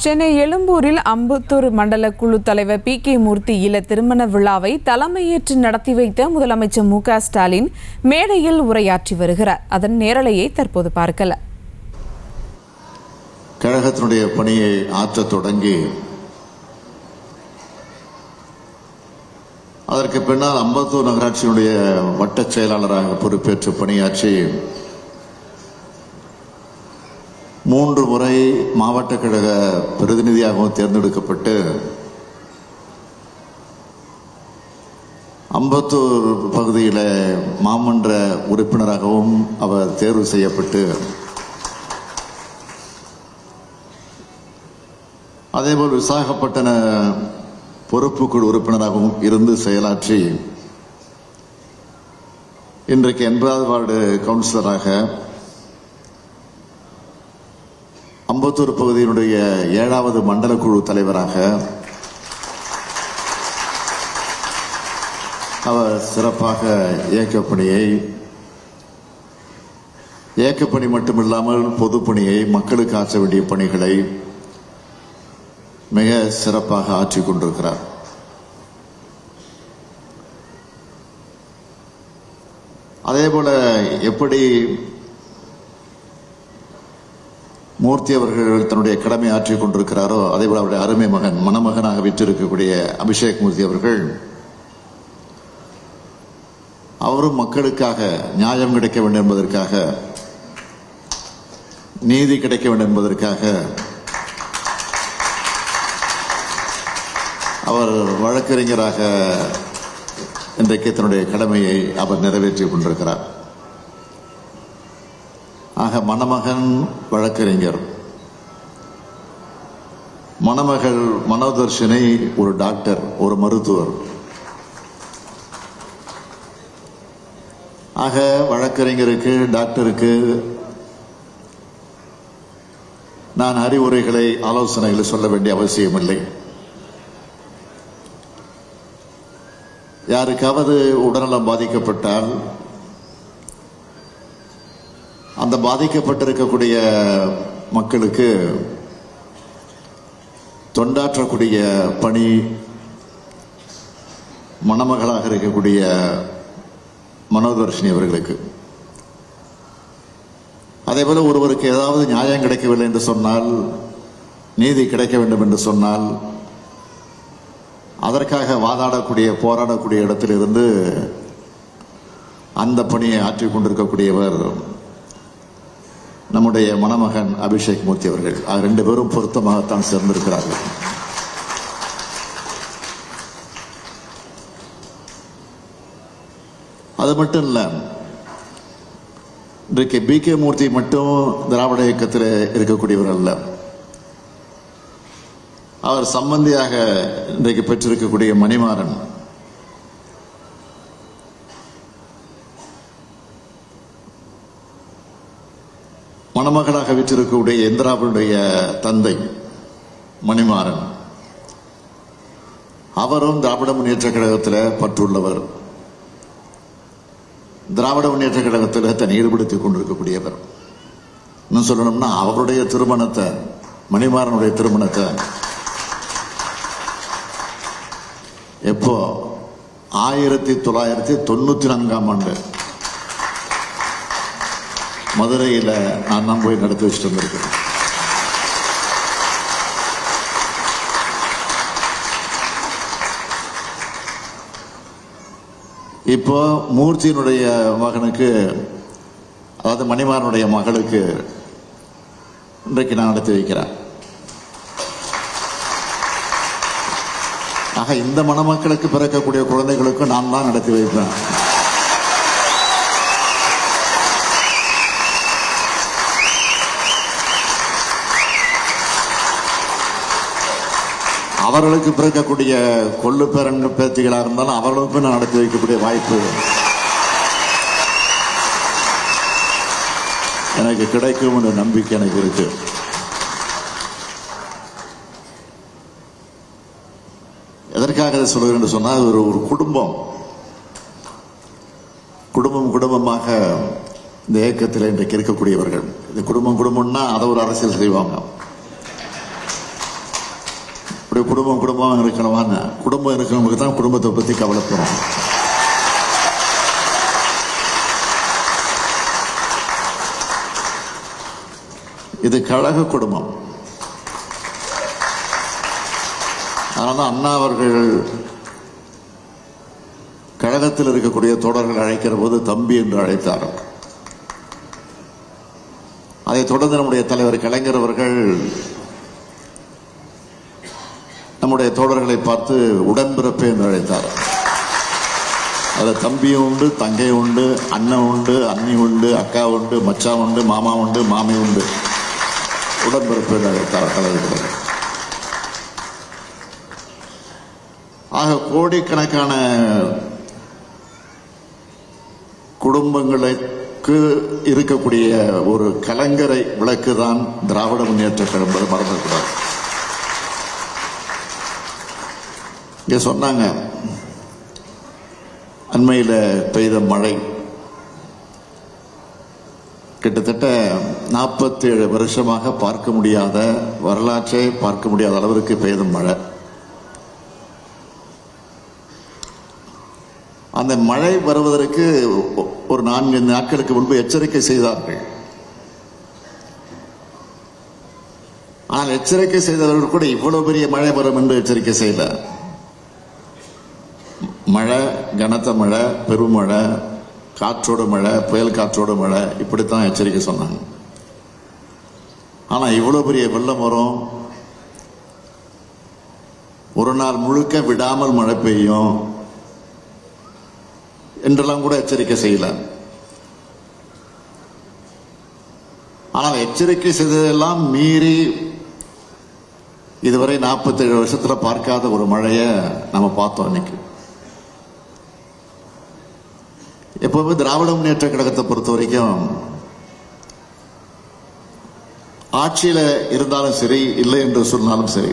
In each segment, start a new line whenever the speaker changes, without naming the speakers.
சென்னை எழும்பூரில் அம்பத்தூர் மண்டல குழு தலைவர் பி.கே. மூர்த்தி இல்ல திருமண விழாவை தலைமையேற்று நடத்தி வைத்த முதலமைச்சர் மு.க. ஸ்டாலின் மேடையில் உரையாற்றி வருகிறார். அதன் நேரலையை தற்போது பார்க்கலாம்.
கழகத்தினுடைய பணியை ஆற்ற தொடங்கி அதற்கு பின்னால் அம்பத்தூர் நகராட்சியினுடைய வட்டச் செயலாளராக பொறுப்பேற்று பணியாற்றி 3 முறை மாவட்ட கழக பிரதிநிதியாகவும் தேர்ந்தெடுக்கப்பட்டு அம்பத்தூர் பகுதியில் மாமன்ற உறுப்பினராகவும் அவர் தேர்வு செய்யப்பட்டு அதேபோல் விசாகப்பட்டின பொறுப்புக்குழு உறுப்பினராகவும் இருந்து செயலாற்றி இன்றைக்கு 80வது வார்டு கவுன்சிலராக அம்பத்தூர் பகுதியினுடைய 7வது மண்டல குழு தலைவராக அவர் சிறப்பாக இயக்கப்பணி மட்டுமில்லாமல் பொதுப்பணியை மக்களுக்கு ஆற்ற வேண்டிய பணிகளை மிக சிறப்பாக ஆற்றிக் கொண்டிருக்கிறார். அதேபோல எப்படி மூர்த்தி அவர்கள் தன்னுடைய கடமை ஆற்றிக் கொண்டிருக்கிறாரோ அதேபோல அவருடைய அருமை மகன் மணமகனாக விற்றிருக்கக்கூடிய அபிஷேக் மூர்த்தி அவர்கள் அவரும் மக்களுக்காக நியாயம் கிடைக்க வேண்டும் என்பதற்காக, நீதி கிடைக்க வேண்டும் என்பதற்காக அவர் வழக்கறிஞராக இன்றைக்கு தன்னுடைய கடமையை அவர் நிறைவேற்றிக் கொண்டிருக்கிறார். ஆக மணமகன் வழக்கறிஞர், மணமகள் மனோதர்ஷினி ஒரு டாக்டர், ஒரு மருத்துவர். ஆக வழக்கறிஞருக்கு, டாக்டருக்கு நான் அறிவுரைகளை, ஆலோசனைகளை சொல்ல வேண்டிய அவசியமில்லை. யாருக்காவது உடல்நலம் பாதிக்கப்பட்டால் அந்த பாதிக்கப்பட்டிருக்கக்கூடிய மக்களுக்கு தொண்டாற்றக்கூடிய பணி மணமகளாக இருக்கக்கூடிய மனோதர்ஷினி அவர்களுக்கு. அதேபோல ஒருவருக்கு ஏதாவது நியாயம் கிடைக்கவில்லை என்று சொன்னால், நீதி கிடைக்க வேண்டும் என்று சொன்னால், அதற்காக வாதாடக்கூடிய, போராடக்கூடிய இடத்திலிருந்து அந்த பணியை ஆற்றிக் கொண்டிருக்கக்கூடியவர் நம்முடைய மணமகன் அபிஷேக் மூர்த்தி அவர்கள். 2 பேரும் பொருத்தமாகத்தான் சேர்ந்திருக்கிறார்கள். அது மட்டும் இல்ல, இன்றைக்கு பி.கே. மூர்த்தி மட்டும் திராவிட இயக்கத்தில் இருக்கக்கூடியவர் அல்ல. அவர் சம்பந்தியாக இன்றைக்கு பெற்றிருக்கக்கூடிய மணிமாறன், மணமகளாக விற்றிருக்கக்கூடிய இந்திராவுடைய தந்தை மணிமாறன், அவரும் திராவிட முன்னேற்ற கழகத்தில் பற்றுள்ளவர். திராவிட முன்னேற்ற கழகத்தில் தன்னை ஈடுபடுத்திக் கொண்டிருக்கக்கூடியவர். இன்னும் சொல்லணும்னா அவருடைய திருமணத்தை, மணிமாறனுடைய திருமணத்தை எப்போ 1994ஆம் ஆண்டு மதுரையில் நான் தான் போய் நடத்தி வச்சுட்டு வந்திருக்கேன். இப்போ மூர்த்தியினுடைய மகனுக்கு, அதாவது மணிமாறனுடைய மகளுக்கு இன்றைக்கு நான் நடத்தி வைக்கிறேன். ஆக இந்த மணமக்களுக்கு பிறக்கக்கூடிய குழந்தைகளுக்கு நான் தான் நடத்தி வைப்பேன். அவர்களுக்கு பிறக்கக்கூடிய கொள்ளு பேரன் பேத்திகளாக இருந்தாலும் அவர்களுக்கும் நான் நடத்தி வைக்கக்கூடிய வாய்ப்பு எனக்கு கிடைக்கும் என்ற நம்பிக்கை எனக்கு இருக்கு. எதற்காக இதை சொல்கிறேன் என்று சொன்னால், ஒரு குடும்பமாக இந்த இயக்கத்தில் இன்றைக்கு இருக்கக்கூடியவர்கள். இந்த குடும்பம்னா அதை ஒரு அரசியல் செய்வாங்க. இப்படி குடும்பம் இருக்கணுமான்னு. குடும்பம் இருக்கிறவங்களுக்கு தான் குடும்பத்தை பத்தி கவலைப்படுறோம். இது கழக குடும்பம். அதனால அண்ணா அவர்கள் கழகத்தில் இருக்கக்கூடிய தோழர்கள் அழைக்கிற போது தம்பி என்று அழைத்தார். அதைத் தொடர்ந்து நம்முடைய தலைவர் கலைஞர் அவர்கள் நம்முடைய தோழர்களை பார்த்து உடன்பிறப்பு என்று அழைத்தார். அதில் தம்பியும் உண்டு, தங்கையும் உண்டு, அண்ணன் உண்டு, அண்ணி உண்டு, அக்கா உண்டு, மச்சான் உண்டு, மாமா உண்டு, மாமி உண்டு. உடன்பிறப்பு என்று அழைத்தார் தலைவர். ஆக கோடிக்கணக்கான குடும்பங்களுக்கு இருக்கக்கூடிய ஒரு கலங்கரை விளக்குதான் திராவிட முன்னேற்ற கழகம். மறந்துக்கூடாது. இங்க சொன்னாங்க, அண்மையில் பெய்த மழை கிட்டத்தட்ட 47 வருஷமாக பார்க்க முடியாத, வரலாற்றை பார்க்க முடியாத அளவிற்கு பெய்த மழை. அந்த மழை வருவதற்கு ஒரு 4 நாட்களுக்கு முன்பு எச்சரிக்கை செய்தார்கள். ஆனால் எச்சரிக்கை செய்தவர்கள் கூட இவ்வளவு பெரிய மழை வரும் என்று எச்சரிக்கை செய்யல. மழை, கனத்த மழை, பெருமழை, காற்றோடு மழை, புயல் காற்றோடு மழை, இப்படித்தான் எச்சரிக்கை சொன்னாங்க. ஆனா இவ்வளவு பெரிய வெள்ளம் வரும், ஒரு நாள் முழுக்க விடாமல் மழை பெய்யும் என்றெல்லாம் கூட எச்சரிக்கை செய்யல. ஆனால் எச்சரிக்கை செய்ததெல்லாம் மீறி இதுவரை 47 வருஷத்துல பார்க்காத ஒரு மழையை நம்ம பார்த்தோம். இன்னைக்கு எப்பவுமே திராவிட முன்னேற்ற கழகத்தை பொறுத்த வரைக்கும் ஆட்சியில இருந்தாலும் சரி, இல்லை என்று சொன்னாலும் சரி,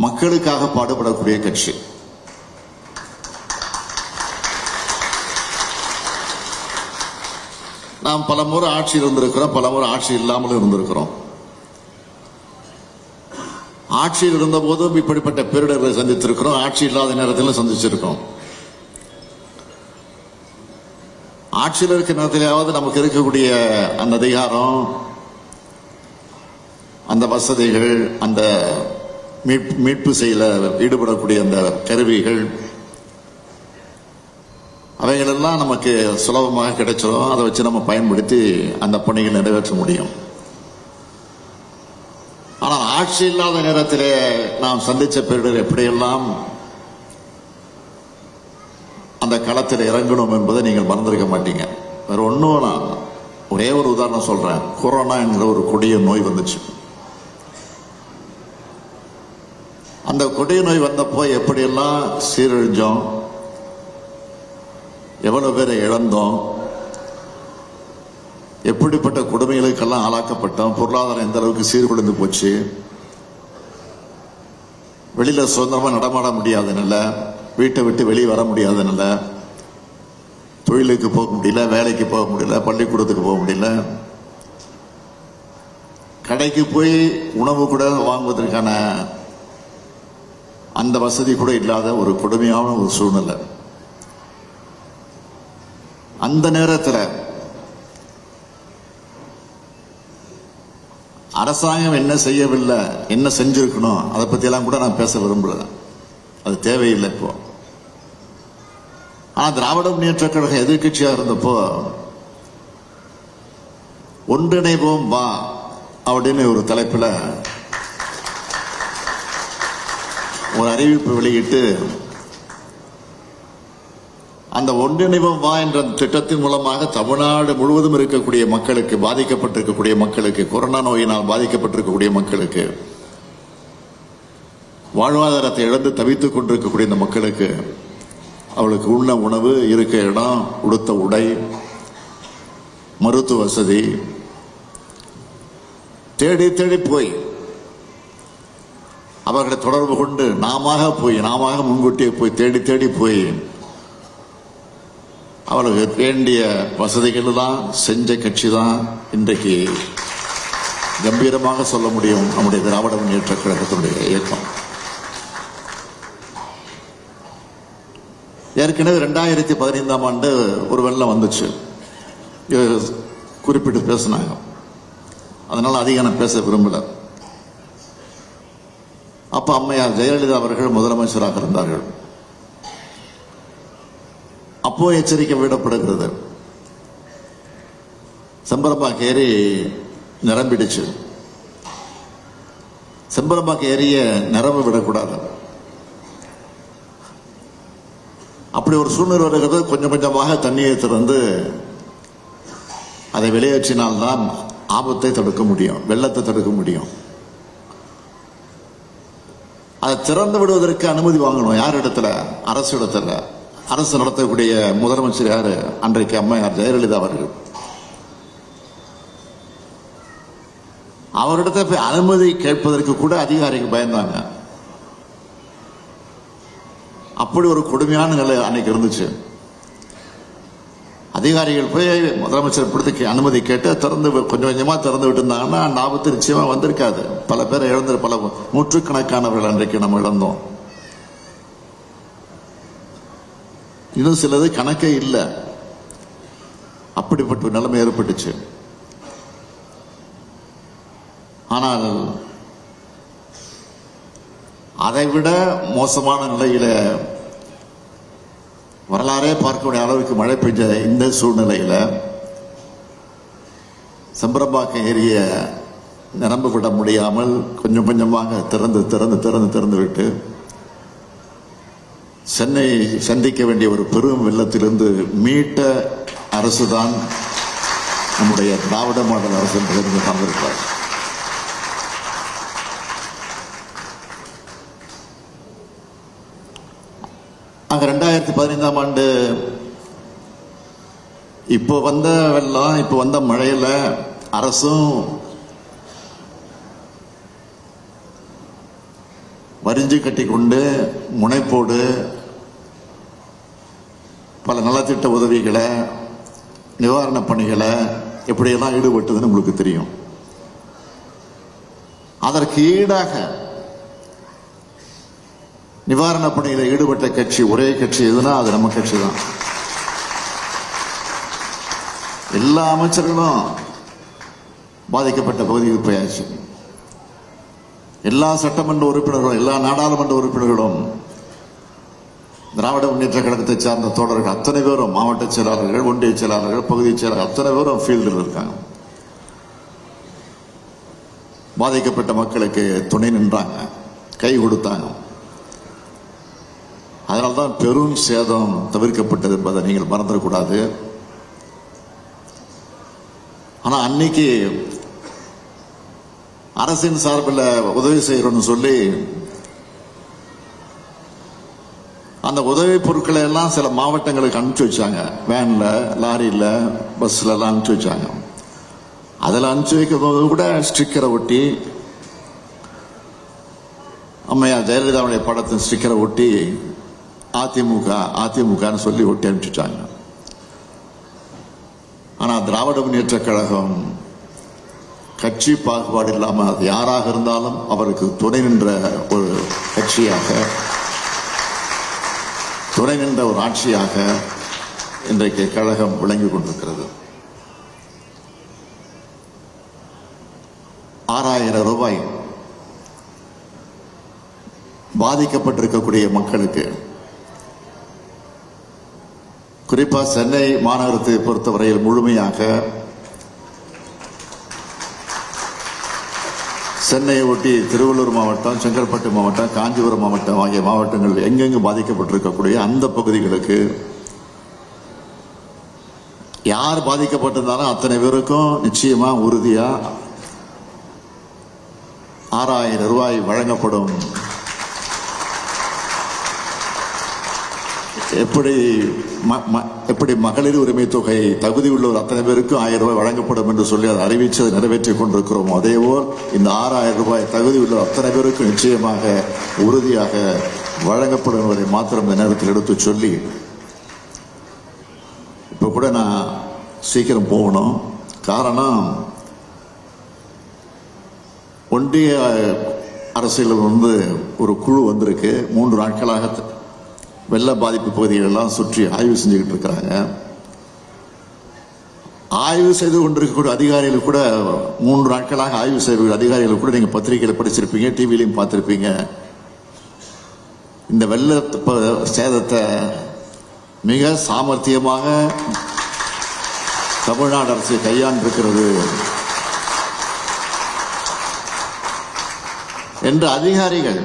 மக்களுக்காக பாடுபடக்கூடிய கட்சி. நாம் பல முறை ஆட்சியில் இருந்திருக்கிறோம், பல முறை ஆட்சி இல்லாமல் இருந்திருக்கிறோம். ஆட்சியில் இருந்த போதும் இப்படிப்பட்ட பேரிடர்களை சந்தித்திருக்கிறோம், ஆட்சி இல்லாத நேரத்திலும் சந்திச்சிருக்கோம். ஆட்சியில் இருக்கிற நேரத்திலாவது நமக்கு இருக்கக்கூடிய அந்த அதிகாரம், அந்த வசதிகள், அந்த மீட்பு செயல ஈடுபடக்கூடிய அந்த கருவிகள், அவைகளெல்லாம் நமக்கு சுலபமாக கிடைச்சிடும். அதை வச்சு நம்ம பயன்படுத்தி அந்த பணிகளை நிறைவேற்ற முடியும். ஆனால் ஆட்சி இல்லாத நேரத்திலே நாம் சந்திச்ச பேரிடர் எப்படியெல்லாம் அந்த களத்தில் இறங்கணும் என்பதை நீங்கள் மறந்திருக்க மாட்டீங்க. வேற ஒன்றும், நான் ஒரே ஒரு உதாரணம் சொல்றேன். கொரோனா என்கிற ஒரு கொடிய நோய் வந்துச்சு. அந்த கொடிய நோய் வந்தப்போ எப்படியெல்லாம் சீரழிஞ்சோம், எவ்வளவு பேரை இழந்தோம், எப்படிப்பட்ட கொடுமைகளுக்கெல்லாம் ஆளாக்கப்பட்டோம், பொருளாதாரம் எந்த அளவுக்கு சீர்குலைந்து போச்சு, வெளியில சுதந்திரமா நடமாட முடியாத நிலை, வீட்டை விட்டு வெளியே வர முடியாத நிலை, தொழிலுக்கு போக முடியல, வேலைக்கு போக முடியல, பள்ளிக்கூடத்துக்கு போக முடியல, கடைக்கு போய் உணவு கூட வாங்குவதற்கான அந்த வசதி கூட இல்லாத ஒரு கொடுமையான ஒரு சூழ்நிலை. அந்த நேரத்தில் அரசாங்கம் என்ன செய்யவில்லை, என்ன செஞ்சிருக்கணும், அதை பத்தி எல்லாம் கூட நான் பேச விரும்பல. அது தேவையில்லை இப்போ. ஆனா திராவிட முன்னேற்ற கழகம் எதிர்கட்சியா இருந்தப்போ ஒன்றிணைவோம் வா அப்படின்னு ஒரு தலைப்பில் ஒரு அறிவிப்பு வெளியிட்டு, அந்த ஒன்றிணைவோம் வா என்ற திட்டத்தின் மூலமாக தமிழ்நாடு முழுவதும் இருக்கக்கூடிய மக்களுக்கு, பாதிக்கப்பட்டிருக்கக்கூடிய மக்களுக்கு, கொரோனா நோயினால் பாதிக்கப்பட்டிருக்கக்கூடிய மக்களுக்கு, வாழ்வாதாரத்தை இழந்து தவித்துக் கொண்டிருக்கக்கூடிய இந்த மக்களுக்கு அவளுக்கு உண்ண உணவு, இருக்க இடம், உடுத்த உடை, மருத்துவ வசதி தேடி தேடி போய் அவர்களை தொடர்பு கொண்டு நாம முன்கூட்டியே போய் தேடி தேடி போய் அவர்களுக்கு வேண்டிய வசதிகள் எல்லாம் செஞ்ச கட்சி தான் இன்றைக்கு கம்பீரமாக சொல்ல முடியும் நம்முடைய திராவிட முன்னேற்ற கழகத்தினுடைய இயக்கம். ஏற்கனவே 2015ஆம் ஆண்டு ஒரு வெள்ளம் வந்துச்சு, குறிப்பிட்டு பேசினாங்க. அதனால அதிகம் நான் பேச விரும்பல. அப்ப அம்மையார் ஜெயலலிதா அவர்கள் முதலமைச்சராக இருந்தார்கள். அப்போ எச்சரிக்கை விடப்படுகிறது, செம்பரம்பாக்கு ஏரி நிரம்பிடுச்சு, செம்பரம்பாக்கு ஏரிய நிரம்ப விடக்கூடாது. அப்படி ஒரு சூழ்நிலை வருகிறது. கொஞ்சம் கொஞ்சமாக தண்ணியை திறந்து அதை வெளியேற்றினால்தான் ஆபத்தை தடுக்க முடியும், வெள்ளத்தை தடுக்க முடியும். அதை திறந்து விடுவதற்கு அனுமதி வாங்கணும். யார் இடத்துல? அரசு இடத்துல. அரசு நடத்தக்கூடிய முதலமைச்சர் யாரு? அன்றைக்கு அம்மையார் ஜெயலலிதா அவர்கள். அவரிடத்தை போய் அனுமதி கேட்பதற்கு கூட அதிகாரிகள் பயந்தாங்க. அப்படி ஒரு கொடுமையான நிலை அன்னைக்கு இருந்துச்சு. அதிகாரிகள் போய் முதலமைச்சர் பிடித்து அனுமதி கேட்டு திறந்து கொஞ்சம் கொஞ்சமா திறந்து விட்டு இருந்தாங்கன்னா அந்த ஆபத்து நிச்சயமா வந்திருக்காது. பல பேர் இழந்து, பல நூற்றுக்கணக்கானவர்கள் அன்றைக்கு நம்ம இழந்தோம். இன்னும் சிலது கணக்கே இல்லை. அப்படிப்பட்ட நிலைமை ஏற்பட்டுச்சு. ஆனால் அதைவிட மோசமான நிலையில வரலாறே பார்க்கக்கூடிய அளவுக்கு மழை பெய்ஞ்ச இந்த சூழ்நிலையில செம்பரம்பாக்கம் ஏரிய நிரம்ப விட முடியாமல் கொஞ்சம் கொஞ்சமாக திறந்து விட்டு சென்னை சந்திக்க வேண்டிய ஒரு பெரும் வெள்ளத்திலிருந்து மீட்ட அரசுதான் நம்முடைய திராவிட மாடல் அரசு என்பதை சார்ந்திருக்கிறார். அங்க 2015ஆம் ஆண்டு இப்போ வந்த வெள்ளம், இப்போ வந்த மழையில அரசும் வரிஞ்சு கட்டி கொண்டு முனைப்போடு பல நலத்திட்ட உதவிகளை, நிவாரண பணிகளை எப்படியெல்லாம் ஈடுபட்டதுன்னு உங்களுக்கு தெரியும். அதற்கு ஈடாக நிவாரண பணியில் ஈடுபட்ட கட்சி, ஒரே கட்சி எதுனா அது நம்ம கட்சி தான். எல்லா அமைச்சர்களும் பாதிக்கப்பட்ட பகுதிக்கு போயாச்சு. எல்லா சட்டமன்ற உறுப்பினர்களும், எல்லா நாடாளுமன்ற உறுப்பினர்களும், திராவிட முன்னேற்ற கழகத்தை சார்ந்த தோழர்கள் அத்தனை பேரும், மாவட்ட செயலாளர்கள், ஒன்றிய செயலாளர்கள், பகுதி செயலாளர்கள் அத்தனை பேரும் ஃபீல்டில் இருக்காங்க. பாதிக்கப்பட்ட மக்களுக்கு துணை நின்றாங்க, கை கொடுத்தாங்க. அதனால்தான் பெரும் சேதம் தவிர்க்கப்பட்டது என்பதை நீங்கள் மறந்துடக்கூடாது. ஆனா அன்னைக்கு அரசின் சார்பில் உதவி செய்யறோம்னு சொல்லி அந்த உதவி பொருட்களை எல்லாம் சில மாவட்டங்களுக்கு அனுப்பிச்சு வச்சாங்க. வேன்ல, லாரியில, பஸ்ல எல்லாம் அனுப்பிச்சு வச்சாங்க. அதில் அனுப்பிச்சு வைக்கும் போது கூட ஸ்டிக்கரை ஒட்டி, அம்மையார் ஜெயலலிதாவுடைய படத்தின் ஸ்டிக்கரை ஒட்டி அதிமுகன்னு சொல்லி ஒட்டி அனுப்பிச்சுட்டாங்க. ஆனா திராவிட முன்னேற்ற கழகம் கட்சி பாகுபாடு இல்லாமல் அது யாராக இருந்தாலும் அவருக்கு துணை நின்ற ஒரு கட்சியாக, துணை நின்ற ஒரு ஆட்சியாக இன்றைக்கு கழகம் விளங்கிக் கொண்டிருக்கிறது. 6000 ரூபாய் பாதிக்கப்பட்டிருக்கக்கூடிய மக்களுக்கு, குறிப்பா சென்னை மாநகரத்தை பொறுத்தவரையில் முழுமையாக சென்னையை ஒட்டி திருவள்ளூர் மாவட்டம், செங்கல்பட்டு மாவட்டம், காஞ்சிபுரம் மாவட்டம் ஆகிய மாவட்டங்கள் எங்கெங்கு பாதிக்கப்பட்டிருக்கக்கூடிய அந்த பகுதிகளுக்கு யார் பாதிக்கப்பட்டிருந்தாலும் அத்தனை பேருக்கும் நிச்சயமா உறுதியா 6000 ரூபாய் வழங்கப்படும். எப்படி மகளிர் உரிமை தொகை தகுதி உள்ளவர் அத்தனை பேருக்கும் 1000 ரூபாய் வழங்கப்படும் என்று சொல்லி அதை அறிவித்து நிறைவேற்றிக் கொண்டிருக்கிறோம். அதேபோல் இந்த 6000 ரூபாய் தகுதி உள்ளவர் அத்தனை பேருக்கும் நிச்சயமாக உறுதியாக வழங்கப்படும் என்பதை மாத்திரம் இந்த நேரத்தில் எடுத்து சொல்லி, இப்ப கூட நான் சீக்கிரம் போகணும். காரணம், ஒன்றிய அரசியலில் ஒரு குழு வந்திருக்கு. 3 நாட்களாக வெள்ள பாதிப்பு பகுதிகளெல்லாம் சுற்றி ஆய்வு செஞ்சுக்கிட்டு இருக்கிறாங்க. ஆய்வு செய்து கொண்டிருக்கக்கூடிய அதிகாரிகள் கூட 3 நாட்களாக ஆய்வு செய்யக்கூடிய அதிகாரிகள் கூட நீங்க பத்திரிகையில் படிச்சிருப்பீங்க, டிவிலையும் பார்த்திருப்பீங்க. இந்த வெள்ள சேதத்தை மிக சாமர்த்தியமாக தமிழ்நாடு அரசு கையாண்டிருக்கிறது என்ற அதிகாரிகள்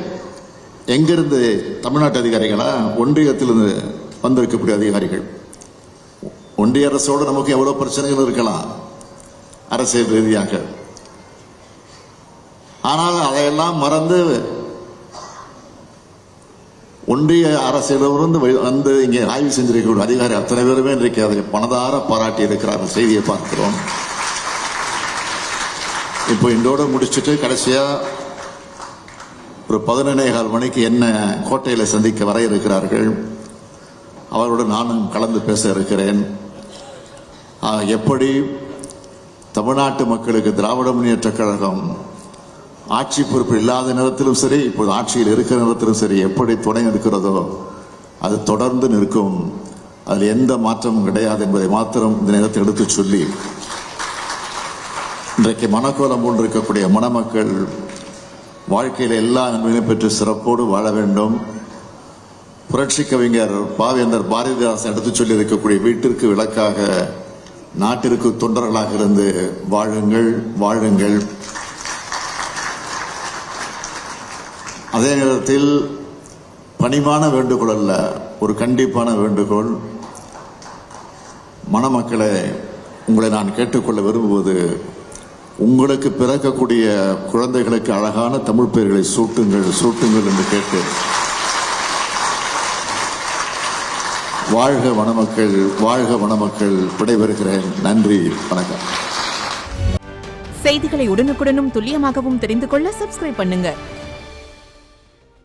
எங்கிருந்து? தமிழ்நாட்டு அதிகாரிகளா, ஒன்றியத்திலிருந்து வந்திருக்கக்கூடிய அதிகாரிகள். ஒன்றிய அரசோடு நமக்கு எவ்வளவு பிரச்சனைகள் இருக்கலாம் அரசியல் ரீதியாக, ஆனால் அதையெல்லாம் மறந்து ஒன்றிய அரசியலிருந்து வந்து இங்கே ஆய்வு செஞ்சிருக்கக்கூடிய அதிகாரி அத்தனை பேருமே இன்றைக்கு அதை பணதார பாராட்டி இருக்கிறார். செய்தியை பார்க்கிறோம். இப்போ இன்றோடு முடிச்சுட்டு கடைசியா ஒரு 11:15 மணிக்கு என்ன கோட்டையில் சந்திக்க வர இருக்கிறார்கள். அவரோடு நானும் கலந்து பேச இருக்கிறேன். எப்படி தமிழ்நாட்டு மக்களுக்கு திராவிட முன்னேற்றக் கழகம் ஆட்சி பொறுப்பு இல்லாத நேரத்திலும் சரி, இப்போது ஆட்சியில் இருக்கிற நேரத்திலும் சரி, எப்படி துணை நிற்கிறதோ அது தொடர்ந்து நிற்கும். அதில் எந்த மாற்றமும் கிடையாது என்பதை மாத்திரம் இந்த நேரத்தில் எடுத்து சொல்லி, இன்றைக்கு மனக்கோலம் போன்று இருக்கக்கூடிய மணமக்கள் வாழ்க்கையில் எல்லா நன்மையும் பெற்று சிறப்போடு வாழ வேண்டும். புரட்சி கவிஞர் பாவேந்தர் பாரதிதாசன் எடுத்து சொல்லி இருக்கக்கூடிய வீட்டிற்கு விளக்காக நாட்டிற்கு தொண்டர்களாக இருந்து வாழுங்கள், வாழுங்கள். அதே நேரத்தில் பணிவான வேண்டுகோள் அல்ல, ஒரு கண்டிப்பான வேண்டுகோள். மணமக்களே, உங்களை நான் கேட்டுக்கொள்ள விரும்புவது, உங்களுக்கு பிறக்கக்கூடிய குழந்தைகளுக்கு அழகான தமிழ் பெயர்களை சூட்டுங்கள், சூட்டுங்கள் என்று கேட்டு, வாழ்க மணமக்கள், வாழ்க மணமக்கள். விடைபெறுகிறேன். நன்றி, வணக்கம்.
செய்திகளை உடனுக்குடனும் துல்லியமாகவும் தெரிந்து கொள்ள சப்ஸ்கிரைப் பண்ணுங்க.